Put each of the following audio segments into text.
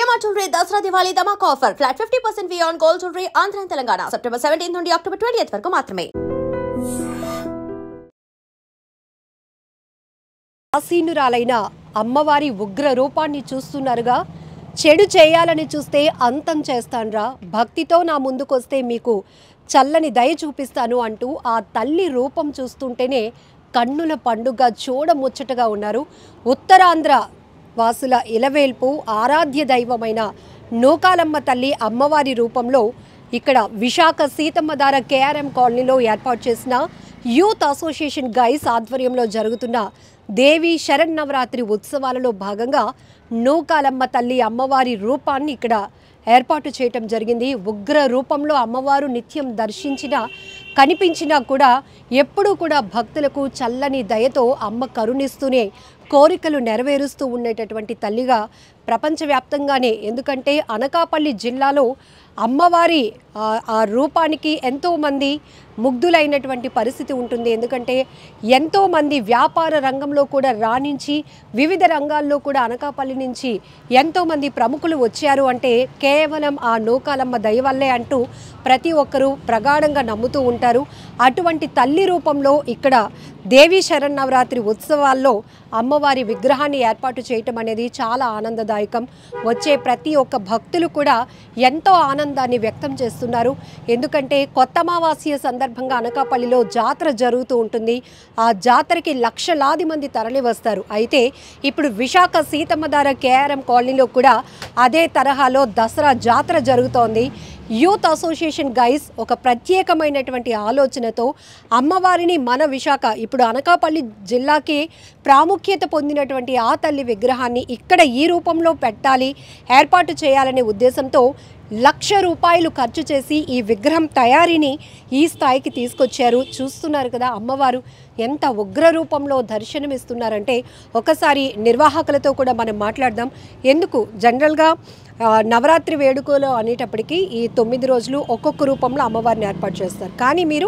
CMR jewellery Dasara Diwali ధమాకా offer flat 50% V on gold jewellery Andhra Telangana September 17 నుండి October 20 వరకు మాత్రమే. ఆసీనురాలైన అమ్మవారి ఉగ్ర రూపాన్ని చూస్తున్నారుగా. చెడు చేయాలని చూస్తే అంతం చేస్తాన్రా, భక్తితో నా ముందుకొస్తే మీకు చల్లని దయ చూపిస్తాను అంటూ ఆ తల్లి రూపం చూస్తుంటేనే కన్నుల పండుగ చూడముచ్చటగా ఉన్నారు ఉత్తరాంధ్ర వాసుల ఇలవేల్పు ఆరాధ్య దైవమైన నూకాలమ్మ తల్లి అమ్మవారి రూపంలో ఇక్కడ విశాఖ సీతమ్మధార కేఆర్ఎం కాలనీలో ఏర్పాటు చేసిన యూత్ అసోసియేషన్ గైస్ ఆధ్వర్యంలో జరుగుతున్న దేవి శరన్నవరాత్రి ఉత్సవాలలో భాగంగా నూకాలమ్మ తల్లి అమ్మవారి రూపాన్ని ఇక్కడ ఏర్పాటు చేయటం జరిగింది. ఉగ్ర రూపంలో అమ్మవారు నిత్యం కనిపించినా కూడా ఎప్పుడూ కూడా భక్తులకు చల్లని దయతో అమ్మ కరుణిస్తూనే కోరికలు నెరవేరుస్తూ ఉండేటటువంటి తల్లిగా ప్రపంచవ్యాప్తంగానే, ఎందుకంటే అనకాపల్లి జిల్లాలో అమ్మవారి ఆ రూపానికి ఎంతోమంది ముగ్ధులైనటువంటి పరిస్థితి ఉంటుంది. ఎందుకంటే ఎంతోమంది వ్యాపార రంగంలో కూడా రాణించి వివిధ రంగాల్లో కూడా అనకాపల్లి నుంచి ఎంతోమంది ప్రముఖులు వచ్చారు అంటే కేవలం ఆ నూకాలమ్మ దయ వల్లే అంటూ ప్రతి ఒక్కరూ ప్రగాఢంగా నమ్ముతూ ఉంటారు. అటువంటి తల్లి రూపంలో ఇక్కడ దేవి శరన్నవరాత్రి ఉత్సవాల్లో అమ్మవారి విగ్రహాన్ని ఏర్పాటు చేయటం అనేది చాలా ఆనందదాయకం. వచ్చే ప్రతి ఒక్క భక్తులు కూడా ఎంతో ఆనందాన్ని వ్యక్తం చేస్తున్నారు. ఎందుకంటే కొత్త అమావాస్య సందర్భంగా అనకాపల్లిలో జాతర జరుగుతూ ఉంటుంది. ఆ జాతరకి లక్షలాది మంది తరలి వస్తారు. అయితే ఇప్పుడు విశాఖ సీతమ్మధార కేఆర్ఎం కాలనీలో కూడా అదే తరహాలో దసరా జాతర జరుగుతోంది. యూత్ అసోసియేషన్ గైస్ ఒక ప్రత్యేకమైనటువంటి ఆలోచనతో అమ్మవారిని మన విశాఖ, ఇప్పుడు అనకాపల్లి జిల్లాకి ప్రాముఖ్యత పొందినటువంటి ఆ తల్లి విగ్రహాన్ని ఇక్కడ ఈ రూపంలో పెట్టాలి, ఏర్పాటు చేయాలనే ఉద్దేశంతో ₹1,00,000 ఖర్చు చేసి ఈ విగ్రహం తయారీని ఈ స్థాయికి తీసుకొచ్చారు. చూస్తున్నారు కదా అమ్మవారు ఎంత ఉగ్ర రూపంలో దర్శనమిస్తున్నారంటే. ఒకసారి నిర్వాహకులతో కూడా మనం మాట్లాడదాం. ఎందుకు జనరల్గా నవరాత్రి వేడుకలు అనేటప్పటికీ ఈ 9 రోజులు ఒక్కొక్క రూపంలో అమ్మవారిని ఏర్పాటు చేస్తారు. కానీ మీరు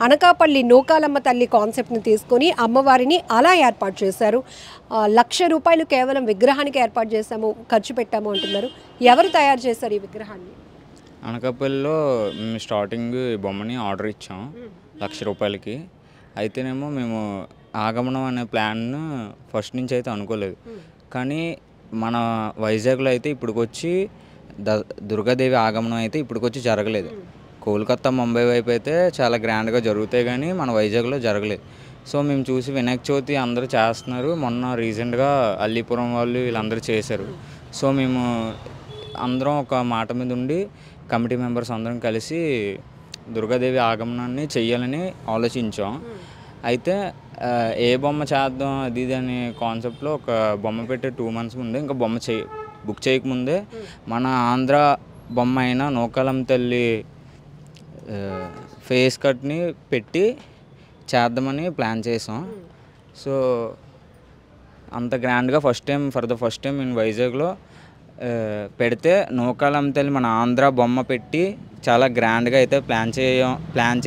అనకాపల్లి నూకాలమ్మ తల్లి కాన్సెప్ట్ని తీసుకొని అమ్మవారిని అలా ఏర్పాటు చేశారు. ₹1,00,000 కేవలం విగ్రహానికి ఏర్పాటు చేశాము, ఖర్చు పెట్టాము అంటున్నారు. ఎవరు తయారు చేశారు ఈ విగ్రహాన్ని? అనకాపల్లిలో మేము స్టార్టింగ్ బొమ్మని ఆర్డర్ ఇచ్చాం ₹1,00,000కి. అయితేనేమో మేము ఆగమనం అనే ప్లాన్ను ఫస్ట్ నుంచి అయితే అనుకోలేదు. కానీ మన వైజాగ్లో అయితే ఇప్పటికొచ్చి దుర్గాదేవి ఆగమనం అయితే ఇప్పటికొచ్చి జరగలేదు. కోల్కతా, ముంబై వైపు అయితే చాలా గ్రాండ్గా జరుగుతాయి, కానీ మన వైజాగ్లో జరగలేదు. సో మేము చూసి వినాయక చవితి అందరూ చేస్తున్నారు. మొన్న రీసెంట్గా అల్లీపురం వాళ్ళు వీళ్ళందరూ చేశారు. సో మేము అందరం ఒక మాట మీద ఉండి కమిటీ మెంబర్స్ అందరం కలిసి దుర్గాదేవి ఆగమనాన్ని చెయ్యాలని ఆలోచించాం. అయితే ఏ బొమ్మ చేద్దాం అది ఇది అనే కాన్సెప్ట్లో ఒక బొమ్మ పెట్టే 2 months ముందే, ఇంకా బొమ్మ బుక్ చేయకముందే మన ఆంధ్ర బొమ్మ అయిన నూకాలమ్మ తల్లి ఫేస్ కట్ని పెట్టి చేద్దామని ప్లాన్ చేసాం. సో అంత గ్రాండ్గా for the first time in వైజాగ్లో పెడితే నూకాలమ్మ తల్లి మన ఆంధ్ర బొమ్మ పెట్టి చాలా గ్రాండ్గా అయితే ప్లాన్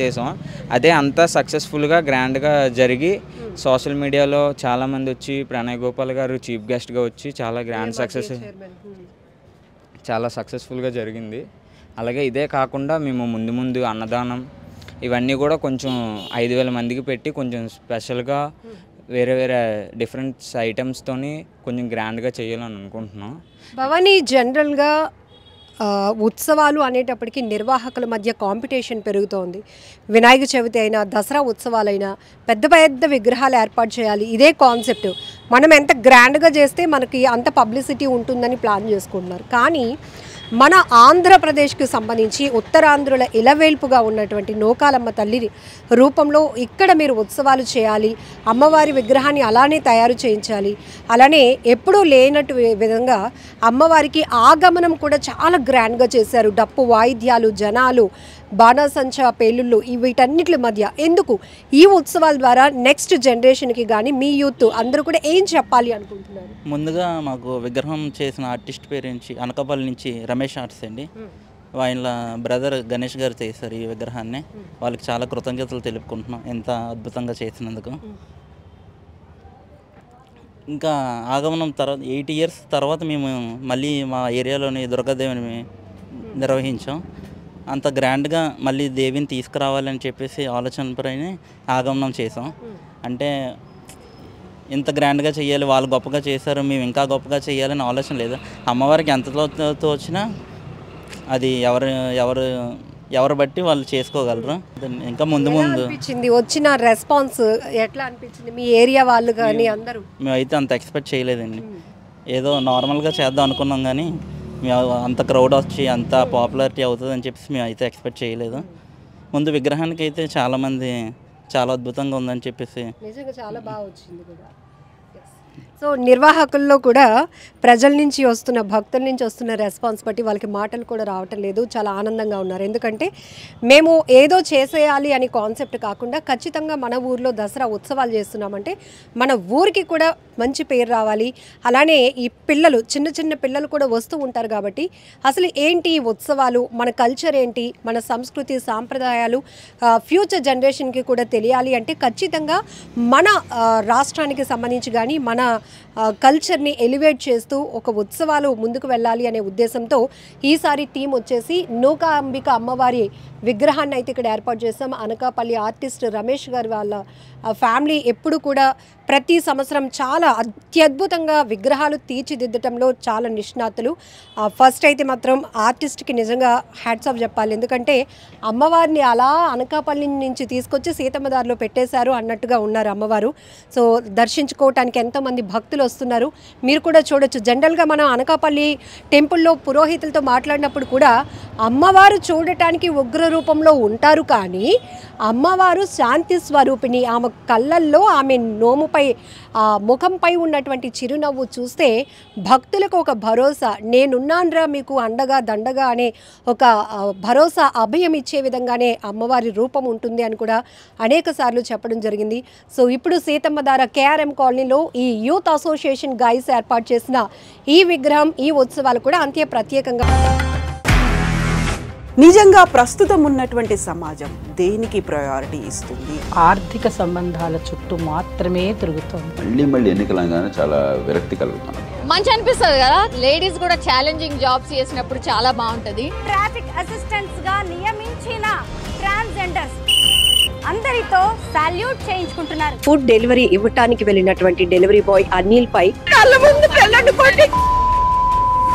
చేసాం. అదే అంతా సక్సెస్ఫుల్గా గ్రాండ్గా జరిగి సోషల్ మీడియాలో చాలామంది వచ్చి ప్రణయ్ గోపాల్ గారు చీఫ్ గెస్ట్గా వచ్చి చాలా సక్సెస్ఫుల్గా జరిగింది. అలాగే ఇదే కాకుండా మేము ముందు అన్నదానం ఇవన్నీ కూడా కొంచెం 5,000 మందికి పెట్టి కొంచెం స్పెషల్గా వేరే డిఫరెంట్ ఐటమ్స్తోని కొంచెం గ్రాండ్గా చేయాలని అనుకుంటున్నాం. భవానీ, జనరల్గా ఉత్సవాలు అనేటప్పటికీ నిర్వాహకుల మధ్య కాంపిటీషన్ పెరుగుతోంది. వినాయక చవితి అయినా దసరా ఉత్సవాలైనా పెద్ద విగ్రహాలు ఏర్పాటు చేయాలి, ఇదే కాన్సెప్ట్. మనం ఎంత గ్రాండ్గా చేస్తే మనకి అంత పబ్లిసిటీ ఉంటుందని ప్లాన్ చేసుకుంటున్నారు. కానీ మన ఆంధ్రప్రదేశ్కి సంబంధించి ఉత్తరాంధ్రుల ఇలవేల్పుగా ఉన్నటువంటి నూకాలమ్మ తల్లి రూపంలో ఇక్కడ మీరు ఉత్సవాలు చేయాలి, అమ్మవారి విగ్రహాన్ని అలానే తయారు చేయించాలి. అలానే ఎప్పుడూ లేనట్టు విధంగా అమ్మవారికి ఆగమనం కూడా చాలా గ్రాండ్గా చేశారు. డప్పు వాయిద్యాలు, జనాలు, బాణాసంచా పేలుళ్ళు, వీటన్నిటి మధ్య ఎందుకు ఈ ఉత్సవాల ద్వారా నెక్స్ట్ జనరేషన్కి కానీ మీ యూత్ అందరూ కూడా ఏం చెప్పాలి అనుకుంటున్నారు? ముందుగా మాకు విగ్రహం చేసిన ఆర్టిస్ట్ పేరు అనకాపల్లి నుంచి రమేష్ ఆర్ట్స్ అండి. వాళ్ళ బ్రదర్ గణేష్ గారు చేశారు ఈ విగ్రహాన్ని. వాళ్ళకి చాలా కృతజ్ఞతలు తెలుపుకుంటున్నాం ఎంత అద్భుతంగా చేసినందుకు. ఇంకా ఆగమనం తర్వాత 8 years తర్వాత మేము మళ్ళీ మా ఏరియాలోని దుర్గాదేవిని నిర్వహించాం. అంత గ్రాండ్గా మళ్ళీ దేవిని తీసుకురావాలని చెప్పేసి ఆలోచనపైన ఆగమనం చేసాం. అంటే ఇంత గ్రాండ్గా చేయాలి, వాళ్ళు గొప్పగా చేశారు, మేము ఇంకా గొప్పగా చేయాలని ఆలోచన లేదు. అమ్మవారికి ఎంత తోచినా అది ఎవరు బట్టి వాళ్ళు చేసుకోగలరు. ఇంకా ముందు అనిపించింది వచ్చిన రెస్పాన్స్ ఎట్లా అనిపించింది మీ ఏరియా వాళ్ళు కానీ అందరూ? మేమైతే అంత ఎక్స్పెక్ట్ చేయలేదండి. ఏదో నార్మల్గా చేద్దాం అనుకున్నాం కానీ మేము అంత క్రౌడ్ వచ్చి అంత పాపులారిటీ అవుతుందని చెప్పేసి మేము అయితే ఎక్స్పెక్ట్ చేయలేదు. ముందు విగ్రహానికి అయితే చాలామంది చాలా అద్భుతంగా ఉందని చెప్పేసి నిజంగా చాలా బాగా వచ్చింది కూడా. సో నిర్వాహకుల్లో కూడా ప్రజల నుంచి వస్తున్న భక్తుల నుంచి వస్తున్న రెస్పాన్స్ బట్టి వాళ్ళకి మాటలు కూడా రావటం లేదు, చాలా ఆనందంగా ఉన్నారు. ఎందుకంటే మేము ఏదో చేసేయాలి అని కాన్సెప్ట్ కాకుండా ఖచ్చితంగా మన ఊర్లో దసరా ఉత్సవాలు చేస్తున్నామంటే మన ఊరికి కూడా మంచి పేరు రావాలి. అలానే ఈ పిల్లలు చిన్న చిన్న పిల్లలు కూడా వస్తూ ఉంటారు కాబట్టి అసలు ఏంటి ఈ ఉత్సవాలు, మన కల్చర్ ఏంటి, మన సంస్కృతి సాంప్రదాయాలు ఫ్యూచర్ జనరేషన్కి కూడా తెలియాలి అంటే ఖచ్చితంగా మన రాష్ట్రానికి సంబంధించి కానీ మన కల్చర్ని ఎలివేట్ చేస్తూ ఒక ఉత్సవాలు ముందుకు వెళ్ళాలి అనే ఉద్దేశంతో ఈసారి థీమ్ వచ్చేసి నూకాంబిక అమ్మవారి విగ్రహాన్ని అయితే ఇక్కడ ఏర్పాటు చేస్తాం. అనకాపల్లి ఆర్టిస్ట్ రమేష్ గారు వాళ్ళ ఫ్యామిలీ ఎప్పుడు కూడా ప్రతి సంవత్సరం చాలా అత్యద్భుతంగా విగ్రహాలు తీర్చిదిద్దటంలో చాలా నిష్ణాతులు. ఫస్ట్ అయితే మాత్రం ఆర్టిస్ట్కి నిజంగా హ్యాట్స్ ఆఫ్ చెప్పాలి. ఎందుకంటే అమ్మవారిని అలా అనకాపల్లి నుంచి తీసుకొచ్చి సీతమ్మదారిలో పెట్టేశారు అన్నట్టుగా ఉన్నారు అమ్మవారు. సో దర్శించుకోవటానికి ఎంతోమంది భక్తులు వస్తున్నారు. మీరు కూడా చూడొచ్చు. జనరల్గా మనం అనకాపల్లి టెంపుల్లో పురోహితులతో మాట్లాడినప్పుడు కూడా అమ్మవారు చూడటానికి ఉగ్ర రూపంలో ఉంటారు, కానీ అమ్మవారు శాంతి స్వరూపిణి. ఆమె కళ్ళల్లో ఆమె నోముపై ముఖంపై ఉన్నటువంటి చిరునవ్వు చూస్తే భక్తులకు ఒక భరోసా, నేనున్నాన్రా మీకు అండగా దండగా అనే ఒక భరోసా అభయం ఇచ్చే విధంగానే అమ్మవారి రూపం ఉంటుంది అని కూడా అనేక సార్లు చెప్పడం జరిగింది. సో ఇప్పుడు సీతమ్మధార కేఆర్ఎం కాలనీలో ఈ యూత్ అసోసియేషన్ గైస్ ఏర్పాటు చేసిన ఈ విగ్రహం, ఈ ఉత్సవాలు కూడా అంతే ప్రత్యేకంగా. నిజంగా ప్రస్తుతం ఉన్నటువంటి సమాజం దేనికి ప్రయారిటీ ఇస్తుంది? ఆర్థిక సంబంధాల చుట్టూ మాత్రమే తిరుగుతుంది. మళ్ళీ ఎన్నికలంగానే చాలా విరక్తి కలుగుతాను. మంచి అనిపిస్తుంది కదా, లేడీస్ కూడా ఛాలెంజింగ్ జాబ్స్ చేసినప్పుడు చాలా బాగుంటది. ట్రాఫిక్ అసిస్టెంట్స్ గా నియమించిన ట్రాన్స్జెండర్స్ అందరితో సాల్యూట్ చేయించుకుంటున్నారు. ఫుడ్ డెలివరీ ఇవ్వటానికి వెళ్ళినటువంటి డెలివరీ బాయ్ అనిల్ పై కళ్ళ ముందు